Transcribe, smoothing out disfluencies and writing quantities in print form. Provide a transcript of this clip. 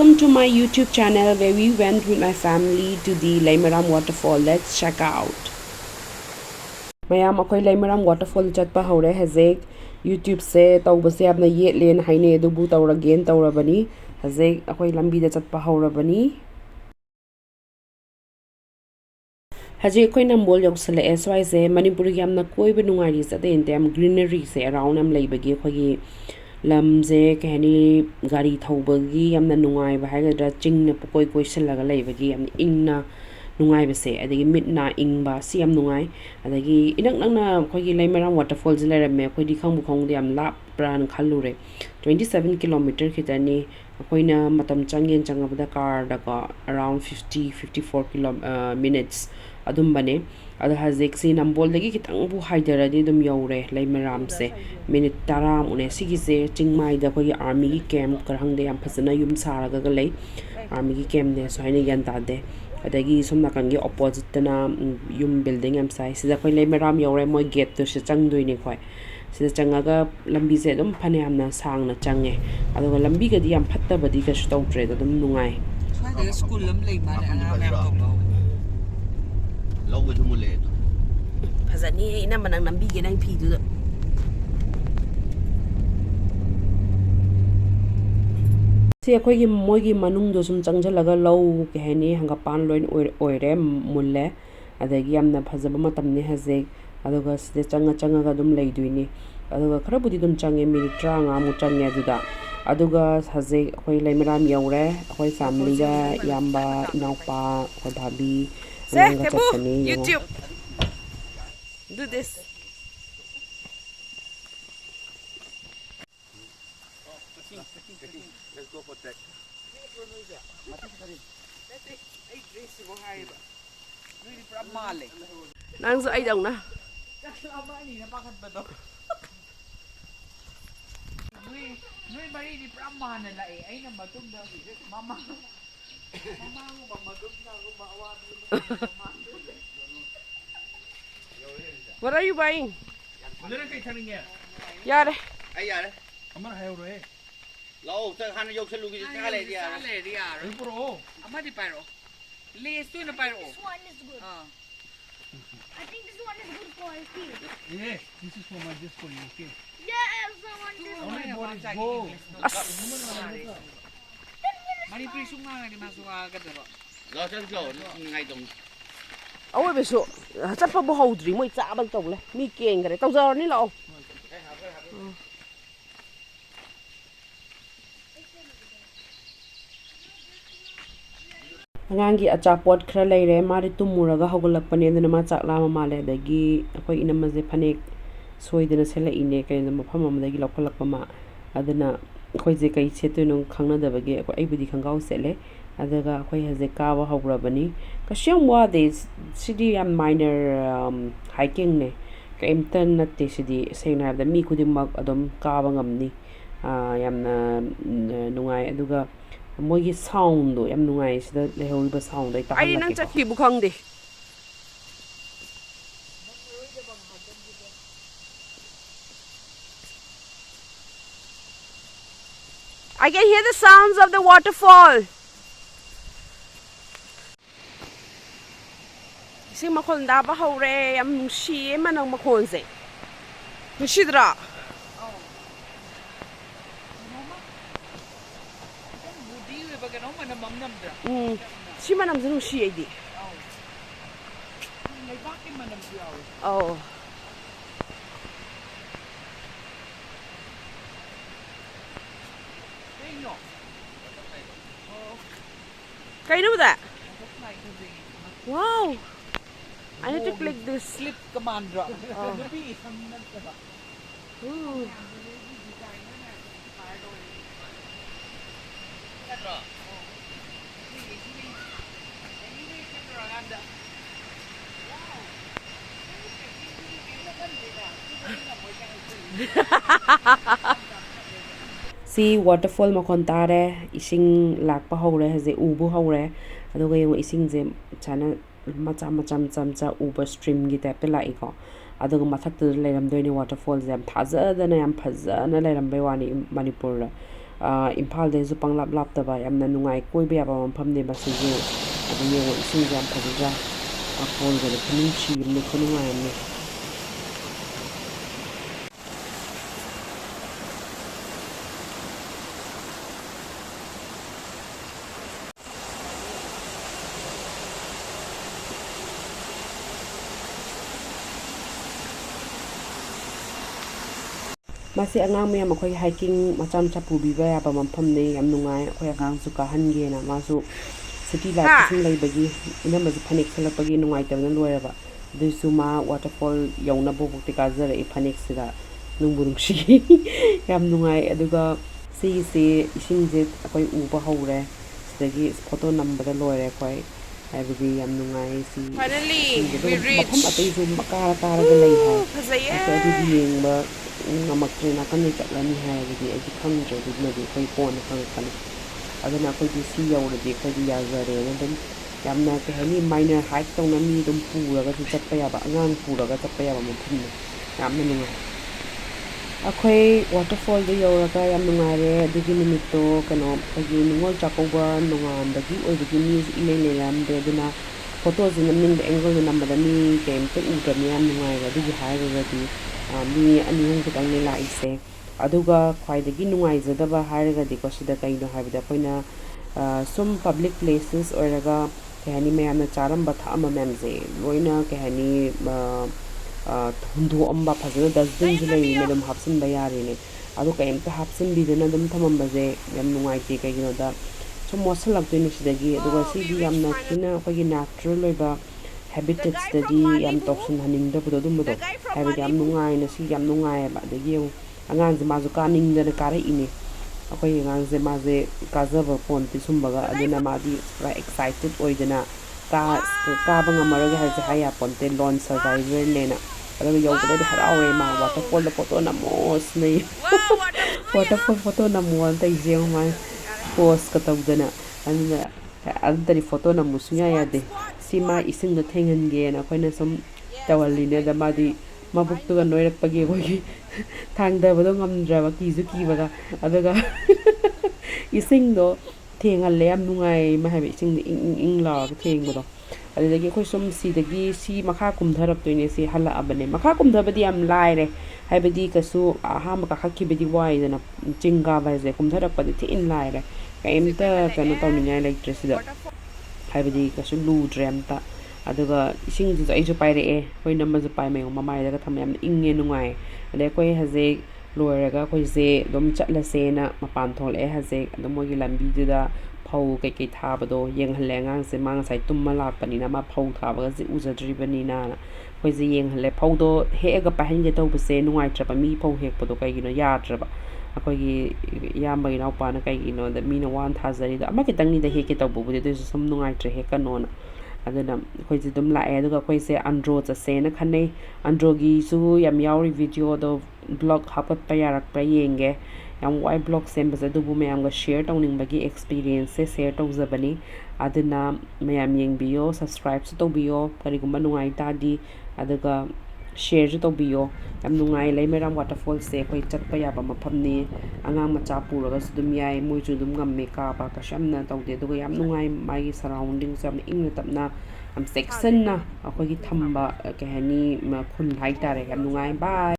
Welcome to my YouTube channel where we went with my family to the Leimaram waterfall. Let's check out. Mayam akoy Leimaram waterfall chatpa hore hazek YouTube se tawbase apna yetlen haine adubu tawragen tawrabani hazek akoy lambi da chatpa horabani Haji akoy Nambol yoksale SY se Manipur gi amna koiba nungari sa de am greenery se around am leibagi akoy lamze kani gari thawbagi amna nungai ba haga chingna pokoi koisalaga leibagi am ingna nungai base adagi midna ingba si am nungai adagi inak nangna khoi Leimaram waterfall jilare me khoi di khangbu khangde am lap pran khalure 27 kilometer khitani khoina matam changen changabda car daga around 54 minutes adum bane ada hazek si Nambol dagi kitang bu haidaradi dum yore Leimaram se minute taram une sigi se chingmai da khoi army gi camp karhangde am phasana yum saraga ga lei army gi camp ne so haina yan ta de adagi somna kangi opposite na yum building am sai sida khoi Leimaram yore moi gate to se changdoi ni khoi sida changaga lambi se dum phane amna sang na change aduga lambi ga di am phatta badi ka stau tre da dum nungai swai school lam lei ma na lâu với thu mua lệ phazani ina manang lambi ge nang phi du si akhoi gi moi gi manung do sum changjalaga low ke hani hanga pan loin oire mulle adagi amna phazaba matam ne hazek aduga side changa ga dum leiduini aduga kharabudi dum change minute 30 mu change aduda aduga hazek akhoi Leimaram yaure akhoi family ga yamba inaupa akhoi bhabi YouTube do this let's go for trek nang ai dong na Nuôi bari di praman na lai ay na matum da mama mo ba madum na ko bawa What are you buying? Nere kai thaning ya Yare ai yaar amar hayo re lâu tới han yok se lugi ka le dia ro pro amadi pairo le sto na pairo This one is good. I think this one is good quality. yeah this is for my just for you okay Yeah, someone just only body go Manipur sung nga ni masuka ka dero lo chân lo ngay tông Ôi bây giờ chắc phải bố hầu gì mới chả bằng tổng này mi kiêng cái này tao giờ ní lọ Ngangi achapot khra leire mari tumuraga hogolak pane na ma chakla ma male dagi akoi inama je phanek soidena sela ine kai na mafam ma dagi lokalak ma adana khoi je kai chetu nong khangna dabagi akoi ai budi khangau sele adaga khoi haje ka wa hograbani kasyam wa de city am minor hiking ne kaimtan natte city sena da mi kudimak adom ka ba ngamni yamna nungai aduga mogi sound do yam nungai sida lehoriba sound ai ta ai nang chakhi bu khang de I can hear the sounds of the waterfall. Ising makhon da ba hore yam nungshi manang makhon se. Nushidra. Si manam zung shi ai di. Oh. Kayo na that? Wow. I need to click this. slip command drop Ooh. Si waterfall makon tare ising lakpa hore haze ubu hore aduga yung ising je chana macha uber stream gi type la iko aduga mathak tu leiram doini waterfall jam thaza dana yam phaza na leiram be wani Manipur ꯏꯝꯐꯥꯜꯗꯩꯁꯨ ꯄꯪꯂꯥꯞ ꯂꯥꯞꯇꯕ ꯌꯥꯝꯅ ꯅꯨꯡꯉꯥꯏ ꯀꯣꯏꯕ ꯌꯥꯕ ꯃꯐꯝꯅꯦ ꯃꯁꯤꯁꯨ ꯑꯗꯨ ꯌꯦꯡꯉꯣ ꯏꯁꯤꯡꯁꯦ ꯌꯥꯝ ꯐꯖꯗ꯭ꯔꯥ ꯐꯣꯜꯒꯗꯣ ꯈꯨꯅꯨꯡꯁꯤ ꯑꯃꯅꯤ ꯈꯨꯅꯨꯡꯉꯥꯏ ꯑꯃꯅꯤ ꯃꯁꯤ ꯑꯉꯥꯡ ꯃꯌꯥꯝ ꯑꯩꯈꯣꯏ ꯍꯥꯏꯀꯤꯡ ꯃꯆꯥ ꯃꯆꯥ ꯄꯨꯕꯤꯕ ꯌꯥꯕ ꯃꯐꯝꯅꯤ ꯌꯥꯝ ꯅꯨꯡꯉꯥꯏ ꯑꯩꯈꯣꯏ ꯑꯉꯥꯡꯁꯨ ꯀꯥꯍꯟꯒꯦꯅ ꯃꯥꯁꯨ ꯁꯤꯇꯤ ꯂꯥꯏꯐ ꯁꯨꯝ ꯂꯩꯕꯒꯤ ꯏꯅꯝꯕꯁꯨ ꯐꯅꯦꯛ ꯁꯦꯠꯂꯛꯄꯒꯤ ꯅꯨꯡꯉꯥꯏꯇꯕꯅ ꯂꯣꯏꯔꯕ ꯑꯗꯨꯏꯁꯨ ꯃꯥ ꯋꯥꯇꯔꯐꯣꯜ ꯌꯧꯅꯕꯐꯥꯎꯗꯤ ꯀꯥꯖꯔꯛꯏ ꯐꯅꯦꯛꯁꯤꯗ ꯅꯨꯡꯕꯨ ꯅꯨꯡꯁꯤ ꯌꯥꯝ ꯅꯨꯡꯉꯥꯏ ꯑꯗꯨꯒ ꯁꯤꯒꯤꯁꯤ ꯏꯁꯤꯡꯁꯦ ꯑꯩꯈꯣꯏ ꯎꯕ ꯍꯧꯔꯦ ꯁꯤꯗꯒꯤ ꯐꯣꯇꯣ ꯅꯝꯕꯗ ꯂꯣꯏꯔꯦ ꯑꯩꯈꯣꯏ ꯍꯥꯏꯕꯗꯤ ꯌꯥꯝ ꯅꯨꯡꯉꯥꯏ ꯁꯤ ꯏꯁꯤꯡꯁꯦ ꯑꯗꯨꯒ ꯃꯐꯝ ꯑꯇꯩꯁꯨ ꯀꯥꯔꯒ ꯂꯩ ꯍꯥꯏ ꯑꯩꯈꯣꯏ ꯑꯗꯨꯗꯤ ꯌꯦꯡꯕ ꯉꯝꯃꯛꯇ꯭ꯔꯦ ꯅꯥꯀꯟꯗꯩ ꯆꯠꯂꯅꯤ ꯍꯥꯏꯕꯗꯤ ꯑꯩꯗꯤ ꯈꯪꯗ꯭ꯔꯦ ꯑꯗꯨꯃꯗꯤ ꯑꯩꯈꯣꯏ ꯀꯣꯟꯅ ꯈꯪꯉꯛꯀꯅꯤ ꯑꯗꯨꯅ ꯑꯩꯈꯣꯏꯗꯤ ꯁꯤ ꯌꯧꯔꯗꯤ ꯑꯩꯈꯣꯏꯗꯤ ꯌꯥꯖꯔꯦꯅ ꯑꯗꯨꯝ ꯌꯥꯝꯅ ꯀꯩ ꯍꯥꯏꯅꯤ ꯃꯥꯏꯅꯔ ꯍꯥꯏꯛ ꯇꯧꯅ ꯃꯤ ꯑꯗꯨꯝ ꯄꯨꯔꯒꯁꯨ ꯆꯠꯄ ꯌꯥꯕ ꯑꯉꯥꯡ ꯄꯨꯔꯒ ꯆꯠꯄ ꯌꯥꯕ ꯃꯐꯝꯅꯤ ꯌꯥꯝꯅ ꯅꯨꯡꯉꯥꯏ ꯑꯩꯈꯣꯏ ꯋꯥꯇꯔꯐꯣꯜꯗ ꯌꯧꯔꯒ ꯌꯥꯝ ꯅꯨꯡꯉꯥꯏꯔꯦ ꯑꯗꯨꯒꯤ ꯅꯨꯃꯤꯠꯇꯣ ꯀꯩꯅꯣ ꯑꯩꯈꯣꯏꯒꯤ ꯅꯤꯉꯣꯜ ꯆꯥꯛꯀꯧꯕ ꯅꯣꯡꯉꯥꯟꯕꯒꯤ ꯑꯣꯏꯕꯒꯤ ꯃꯤꯁꯨ ꯏꯂꯩ ꯂꯩꯅꯔꯝꯗꯦ ꯑꯗꯨꯅ ꯐꯣꯇꯣꯁꯦ ꯅꯝꯅꯤꯡꯕ ꯑꯦꯡꯒꯜꯗ ꯅꯝꯕꯗ ꯃꯤ ꯀꯩꯝꯇ ꯎꯗ꯭ꯔꯕꯅꯤ ꯌꯥꯝ ꯅꯨꯡꯉꯥꯏꯔꯦ ꯑꯗꯨꯒꯤ ꯍꯥꯏꯔꯒꯗꯤ ꯃꯤ 2-3 ꯈꯛꯇꯪꯅꯤ ꯂꯥꯛꯏꯁꯦ ꯑꯗꯨꯒ ꯈ꯭ꯋꯥꯏꯗꯒꯤ ꯅꯨꯡꯉꯥꯏꯖꯗꯕ ꯍꯥꯏꯔꯒꯗꯤꯀꯣ ꯁꯤꯗ ꯀꯩꯅꯣ ꯍꯥꯏꯕꯗ ꯑꯩꯈꯣꯏꯅ ꯁꯨꯝ ꯄꯕ꯭ꯂꯤꯛ ꯄ꯭ꯂꯦꯁꯦꯁ ꯑꯣꯏꯔꯒ ꯀꯩ ꯍꯥꯏꯅꯤ ꯃꯌꯥꯝꯅ ꯆꯥꯔꯝꯕ ꯊꯛꯑꯝꯕ ꯃꯌꯥꯝꯁꯦ ꯂꯣꯏꯅ ꯀꯩ ꯍꯥꯏꯅꯤ ꯍꯨꯟꯗꯣꯛꯑꯝꯕ ꯐꯖꯅ ꯗꯁꯕꯤꯟꯁꯨ ꯂꯩꯔꯤꯅꯦ ꯑꯗꯨꯝ ꯍꯥꯞꯆꯤꯟꯕ ꯌꯥꯔꯤꯅꯦ ꯑꯗꯨ ꯀꯩꯝꯇ ꯍꯥꯞꯆꯤꯟꯕꯤꯗꯅ ꯑꯗꯨꯝ ꯊꯝꯃꯝꯕꯁꯦ ꯌꯥꯝ ꯅꯨꯡꯉꯥꯏꯇꯦ ꯀꯩꯒꯤꯅꯣꯗ ꯁꯨꯝ ꯃꯣꯠꯁꯤꯜꯂꯛꯇꯣꯏꯅꯦ ꯁꯤꯗꯒꯤ ꯑꯗꯨꯒ ꯁꯤꯗꯤ ꯌꯥꯝꯅ ꯊꯤꯅ ꯑꯩꯈꯣꯏꯒꯤ ꯅꯦꯆꯔꯦꯜ ꯑꯣꯏꯕ ꯍꯦꯕꯤꯇꯦꯠꯁꯇꯗꯤ ꯌꯥꯝ ꯇꯧꯁꯟꯍꯟꯅꯤꯡꯗꯕꯗꯣ ꯑꯗꯨꯝꯕꯗꯣ ꯍꯥꯏꯕꯗꯤ ꯌꯥꯝ ꯅꯨꯡꯉꯥꯏꯅ ꯁꯤ ꯌꯥꯝ ꯅꯨꯡꯉꯥꯏꯌꯦꯕ ꯑꯗꯒꯤ ꯑꯉꯥꯡꯁꯦ ꯃꯥꯁꯨ ꯀꯥꯅꯤꯡꯗꯅ ꯀꯥꯔꯛꯏꯅꯦ ꯑꯩꯈꯣꯏ ꯑꯉꯥꯡꯁꯦ ꯃꯥꯁꯦ ꯀꯥꯖꯕ ꯄꯣꯟꯇꯦ ꯁꯨꯝꯕꯒ ꯑꯗꯨꯅ ꯃꯥꯗꯤ ꯄꯨꯔꯥ ꯑꯦꯛꯁꯥꯏꯇꯦꯠ ꯑꯣꯏꯗꯅ ꯀꯥꯕ ꯉꯝꯃꯔꯣꯏꯒ ꯍꯥꯏꯕꯁꯦ ꯍꯥꯏ ꯌꯥꯄꯣꯟꯇꯦ ꯂꯣꯟ ꯁꯔꯚꯥꯏꯚꯔꯅꯦꯅ ꯑꯗꯨꯒ ꯌꯧꯕꯗꯗꯤ ꯍꯔꯥꯎꯔꯦ ꯃꯥ ꯋꯥꯇꯔꯐꯣꯜꯗ ꯐꯣꯇꯣ ꯅꯝꯃꯣ ꯁꯤꯅꯩ ꯋꯥꯇꯔꯐꯣꯜ ꯐꯣꯇꯣ ꯅꯝꯃꯣꯅ ꯇꯧꯔꯤꯁꯦ ꯌꯦꯡꯉꯣ ꯃꯥ ꯄꯣꯁꯀ ꯇꯧꯗꯅ ꯑꯗꯨꯅ ꯑꯗꯨꯗꯗꯤ ꯐꯣꯇꯣ ꯅꯝꯃꯨ ꯁꯨꯡꯌꯥ ꯌꯥꯗꯦ ꯁꯤ ꯃꯥ ꯏꯁꯤꯡꯗ ꯊꯦꯡꯍꯟꯒꯦꯅ ꯑꯩꯈꯣꯏꯅ ꯁꯨꯝ ꯇꯧꯍꯜꯂꯤꯅꯦ ꯑꯗ ꯃꯥꯗꯤ ꯃꯕꯨꯛꯇꯨꯒ ꯅꯣꯏꯔꯛꯄꯒꯤ ꯑꯩꯈꯣꯏꯒꯤ ꯊꯥꯡꯗꯕꯗꯣ ꯉꯝꯗ꯭ꯔꯕ ꯀꯤꯁꯨ ꯀꯤꯕꯒ ꯑꯗꯨꯒ ꯏꯁꯤꯡꯗꯣ ꯊꯦꯡꯍꯜꯂꯦ ꯌꯥꯝ ꯅꯨꯡꯉꯥꯏ ꯃꯥ ꯍꯥꯏꯕ ꯏꯁꯤꯡꯗꯣ ꯏꯪ ꯏꯪ ꯏꯪ ꯂꯥꯎꯔꯒ ꯊꯦꯡꯕꯗꯣ ꯑꯗꯨꯗꯒꯤ ꯑꯩꯈꯣꯏ ꯁꯨꯝ ꯁꯤꯗꯒꯤ ꯁꯤ ꯃꯈꯥ ꯀꯨꯝꯊꯔꯛꯇꯣꯏꯅꯦ ꯁꯤ ꯍꯜꯂꯛꯑꯕꯅꯦ ꯃꯈꯥ ꯀꯨꯝꯊꯕꯗꯤ ꯌꯥꯝ ꯂꯥꯏꯔꯦ ꯍꯥꯏꯕꯗꯤ ꯀꯩꯁꯨ ꯑꯍꯥꯟꯕ ꯀꯥꯈꯠꯈꯤꯕꯗꯤ ꯋꯥꯏꯗꯅ ꯆꯤꯡ ꯀꯥꯕ ꯍꯥꯏꯁꯦ ꯀꯨꯝꯊꯔꯛꯄꯗꯤ ꯊꯤꯅ ꯂꯥꯏꯔꯦ ꯀꯩꯝꯇ ꯀꯩꯅꯣ ꯇꯧꯅꯤꯡꯉꯥꯏ ꯂꯩꯇ꯭ꯔꯦ ꯁꯤꯗ ꯍꯥꯏꯕꯗꯤ ꯀꯩꯁꯨ ꯂꯨꯗ꯭ꯔꯦ ꯑꯝꯇ ꯑꯗꯨꯒ ꯏꯁꯤꯡꯁꯤꯁꯨ ꯑꯩꯁꯨ ꯄꯥꯏꯔꯛꯑꯦ ꯑꯩꯈꯣꯏ ꯅꯝꯃꯁꯨ ꯄꯥꯏ ꯃꯌꯣꯡ ꯃꯃꯥꯏꯗꯒ ꯊꯝꯃ ꯌꯥꯝꯅ ꯏꯪꯉꯦ ꯅꯨꯡꯉꯥꯏ ꯑꯗꯩ ꯑꯩꯈꯣꯏ ꯍꯧꯖꯤꯛ ꯂꯣꯏꯔꯒ ꯑꯩꯈꯣꯏꯁꯦ ꯑꯗꯨꯝ ꯆꯠꯂꯁꯦꯅ ꯃꯄꯥꯟ ꯊꯣꯛꯂꯛꯑꯦ ꯍꯧꯖꯤꯛ ꯑꯗꯨꯝ ꯃꯣꯏꯒꯤ ꯂꯝꯕꯤꯗꯨꯗ ꯐꯧ ꯀꯩꯀꯩ ꯊꯥꯕꯗꯣ ꯌꯦꯡꯍꯜꯂꯦ ꯑꯉꯥꯡꯁꯦ ꯃꯥ ꯉꯁꯥꯏ ꯇꯨꯝꯃ ꯂꯥꯛꯄꯅꯤꯅ ꯃꯥ ꯐꯧ ꯊꯥꯕꯒꯁꯦ ꯎꯖꯗ꯭ꯔꯤꯕꯅꯤꯅ ꯑꯩꯈꯣꯏꯁꯦ ꯌꯦꯡꯍꯜꯂꯦ ꯐꯧꯗꯣ ꯍꯦꯛꯑꯒ ꯄꯥꯏꯍꯟꯒꯦ ꯇꯧꯕꯁꯦ ꯅꯨꯡꯉꯥꯏꯇ꯭ꯔꯕ ꯃꯤ ꯐꯧ ꯍꯦꯛꯄꯗꯣ ꯀꯩꯒꯤꯅꯣ ꯌꯥꯗ꯭ꯔꯕ ꯑꯩꯈꯣꯏꯒꯤ ꯏꯌꯥꯝꯕꯒꯤ ꯏꯅꯥꯎꯄꯥꯅ ꯀꯩꯒꯤꯅꯣꯗ ꯃꯤꯅ ꯋꯥꯅ ꯊꯥꯖꯔꯤꯗꯣ ꯑꯃ ꯈꯤꯇꯪꯅꯤꯗ ꯍꯦꯛꯀꯦ ꯇꯧꯕꯕꯨꯗꯤ ꯑꯗꯨꯏꯁꯨ ꯁꯨꯝ ꯅꯨꯡꯉꯥꯏꯇ꯭ꯔꯦ ꯍꯦꯛꯀꯅꯣꯅ ꯑꯗꯨꯅ ꯑꯩꯈꯣꯏꯁꯦ ꯑꯗꯨꯝ ꯂꯥꯛꯑꯦ ꯑꯗꯨꯒ ꯑꯩꯈꯣꯏꯁꯦ ꯑꯟꯗ꯭ꯔꯣ ꯆꯠꯁꯦꯅ ꯈꯟꯅꯩ ꯑꯟꯗ꯭ꯔꯣꯒꯤꯁꯨ ꯌꯥꯝ ꯌꯥꯎꯔꯤ ꯚꯤꯗꯤꯑꯣꯗꯣ ꯕ꯭ꯂꯣꯛ ꯍꯥꯞꯀꯠꯄ ꯌꯥꯔꯛꯄ꯭ꯔꯥ ꯌꯦꯡꯒꯦ ꯌꯥꯝ ꯋꯥꯏ ꯕ꯭ꯂꯣꯛ ꯁꯦꯝꯕꯁꯦ ꯑꯗꯨꯕꯨ ꯃꯌꯥꯝꯒ ꯁꯤꯌꯔ ꯇꯧꯅꯤꯡꯕꯒꯤ ꯑꯦꯛꯁꯄꯤꯔꯤꯌꯦꯟꯁꯁꯦ ꯁꯤꯌꯔ ꯇꯧꯖꯕꯅꯤ ꯑꯗꯨꯅ ꯃꯌꯥꯝ ꯌꯦꯡꯕꯤꯌꯣ ꯁꯕꯁꯀ꯭ꯔꯥꯏꯞꯁꯨ ꯇꯧꯕꯤꯌꯣ ꯀꯔꯤꯒꯨꯝꯕ ꯅꯨꯡꯉꯥꯏ ꯇꯥꯔꯗꯤ ꯑꯗꯨꯒ ꯁꯤꯌꯔꯁꯨ ꯇꯧꯕꯤꯌꯣ ꯌꯥꯝ ꯅꯨꯡꯉꯥꯏ ꯂꯩꯃꯔꯥꯝ ꯋꯥꯇꯔꯐꯣꯜꯁꯦ ꯑꯩꯈꯣই ꯆꯠꯄ ꯌꯥꯕ ꯃꯐꯝꯅꯤ ꯑꯉꯥꯡ ꯃꯆꯥ ꯄꯨꯔꯒꯁꯨ ꯑꯗꯨꯝ ꯌꯥꯏ ꯃꯣꯏꯁꯨ ꯑꯗꯨꯝ ꯉꯝꯃꯦ ꯀꯥꯕ ꯀꯩꯁꯨ ꯌꯥꯝꯅ ꯇꯧꯗꯦ ꯑꯗꯨꯒ ꯌꯥꯝ ꯅꯨꯡꯉꯥꯏ ꯃꯥꯒꯤ ꯁꯔꯥꯎꯟꯗꯤꯡꯁꯨ ꯌꯥꯝꯅ ꯏꯪꯅ ꯇꯞꯅ ꯌꯥꯝ ꯆꯦꯛꯁꯤꯟꯅ ꯑꯩꯈꯣꯏꯒꯤ ꯊꯝꯕ ꯀꯩ ꯍꯥꯏꯅꯤ ꯈꯨꯟ ꯍꯥꯏꯇꯥꯔꯦ ꯌꯥꯝ ꯅꯨꯡꯉꯥꯏ ꯕꯥꯏ